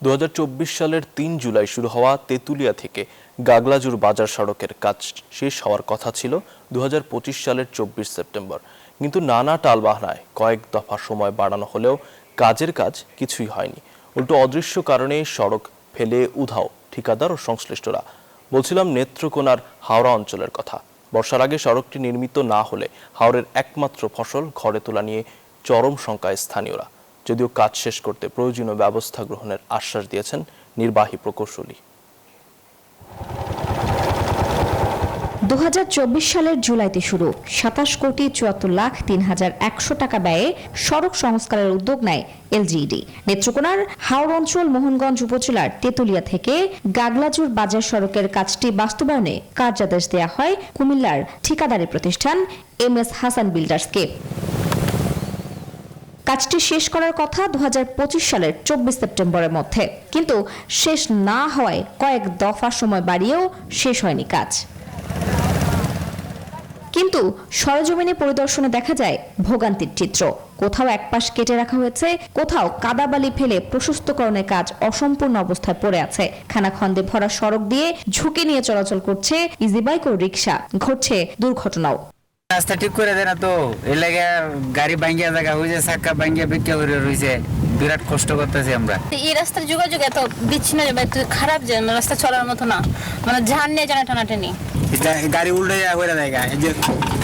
2024 সালের 3 জুলাই শুরু হওয়া তেঁতুলিয়া থেকে গাগলাজুর বাজার সড়কের কাজ শেষ হওয়ার কথা ছিল 2025 সালের 24 সেপ্টেম্বর, কিন্তু নানা টালবাহানায় কয়েক দফা সময় বাড়ানো হলেও কাজের কাজ কিছুই হয়নি। উল্টো অদৃশ্য কারণে সড়ক ফেলে উধাও ঠিকাদার ও সংশ্লিষ্টরা। বলছিলাম নেত্রকোনার হাওড়া অঞ্চলের কথা। বর্ষার আগে সড়কটি নির্মিত না হলে হাওরের একমাত্র ফসল ঘরে তোলা নিয়ে চরম শঙ্কায় স্থানীয়রা। যদিও কাজ শেষ করতে প্রয়োজনীয় ব্যবস্থা গ্রহণের আশ্বাস দিয়েছেন নির্বাহী প্রকৌশলী। 2024 সালের জুলাইতে শুরু 27,74,03,100 টাকা ব্যয়ে সড়ক সংস্কারের উদ্যোগ নেয় এলজিইডি। নেত্রকোনার হাওড় অঞ্চল মোহনগঞ্জ উপজেলার তেঁতুলিয়া থেকে গাগলাজুর বাজার সড়কের কাজটি বাস্তবায়নে কার্যাদেশ দেয়া হয় কুমিল্লার ঠিকাদারি প্রতিষ্ঠান MS হাসান বিল্ডার্সকে। কাজটি শেষ করার কথা 2025 সালের 24 সেপ্টেম্বরের মধ্যে, কিন্তু শেষ না হওয়ায় কয়েক দফা সময় বাড়িয়েও শেষ হয়নি কাজ। কিন্তু সরেজমিনে পরিদর্শনে দেখা যায় ভোগান্তির চিত্র। কোথাও এক পাশ কেটে রাখা হয়েছে, কোথাও কাদাবালি ফেলে প্রশস্তকরণের কাজ অসম্পূর্ণ অবস্থায় পড়ে আছে। খানাখন্দে ভরা সড়ক দিয়ে ঝুঁকি নিয়ে চলাচল করছে ইজিবাইক ও রিক্সা, ঘটছে দুর্ঘটনাও। রাস্তা ঠিক করে দেয় না তো, এর লাগে গাড়ি ভাঙ্গিয়া জায়গা হয়েছে, চাক্কা ভাঙ্গিয়া বিক্রি করে রয়েছে, বিরাট কষ্ট করতেছি আমরা। এই রাস্তার যোগাযোগ এত বিচ্ছিন্ন, খারাপ যে রাস্তা চলার মতো না, মানে ঝাড় নিয়ে জানা টানাটানি, গাড়ি উল্টে হয়ে যায়। এই যে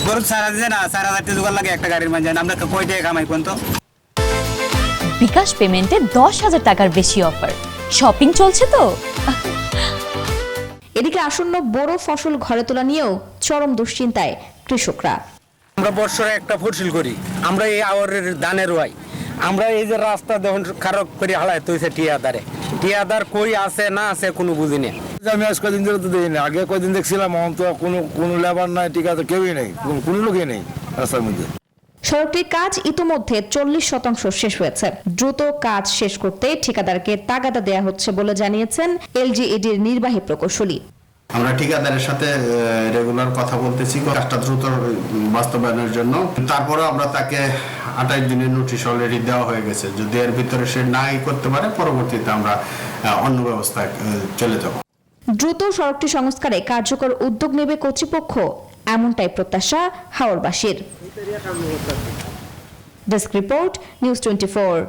গরু সারা দিছে না, 4,000 টাকা লাগে একটা গাড়ির মাঝে, আমরা কয় টাকা কামাই কোন তো। বিকাশ পেমেন্টে 10,000 টাকার বেশি অফার, শপিং চলছে তো। এদিকে আসন্ন বড় ফসল ঘরে তোলা নিয়েও চরম দুশ্চিন্তায় কৃষকরা। আমরা বর্ষরে একটা ফসল করি, আমরা এই আওয়ারের ধানের রোয়াই, আমরা এই যে রাস্তা যখন খারাপ করে হালাই তৈছে টিয়াদার কই আছে না আছে কোনো বুঝি নেই। আমি আজ কদিন ধরে তো দেখিনি, আগে কদিন দেখছিলাম, এখন তো কোনো লেবার নাই, টিকা তো কেউই নেই, কোনো লোকই নেই রাস্তার মধ্যে। সড়কটির কাজ ইতোমধ্যে 40% শেষ হয়েছে। দ্রুত কাজ শেষ করতে ঠিকাদারকে তাগাদা দেয়া হচ্ছে বলে জানিয়েছেন এলজিইডির নির্বাহী প্রকৌশলী। আমরা ঠিকাদারের সাথে রেগুলার কথা বলতেছি কাজটা দ্রুত বাস্তবায়নের জন্য। তারপরে আমরা তাকে 28 দিনের নোটিশ অলরেডি দেওয়া হয়ে গেছে। যদি এর ভিতরে সে নাই করতে পারে, পরবর্তীতে আমরা অন্য ব্যবস্থায় চলে যাব। দ্রুত সড়কটি সংস্কারে কার্যকর উদ্যোগ নেবে কর্তৃপক্ষ, এমনটাই প্রত্যাশা হাওরবাসীর। Desk report, news 24।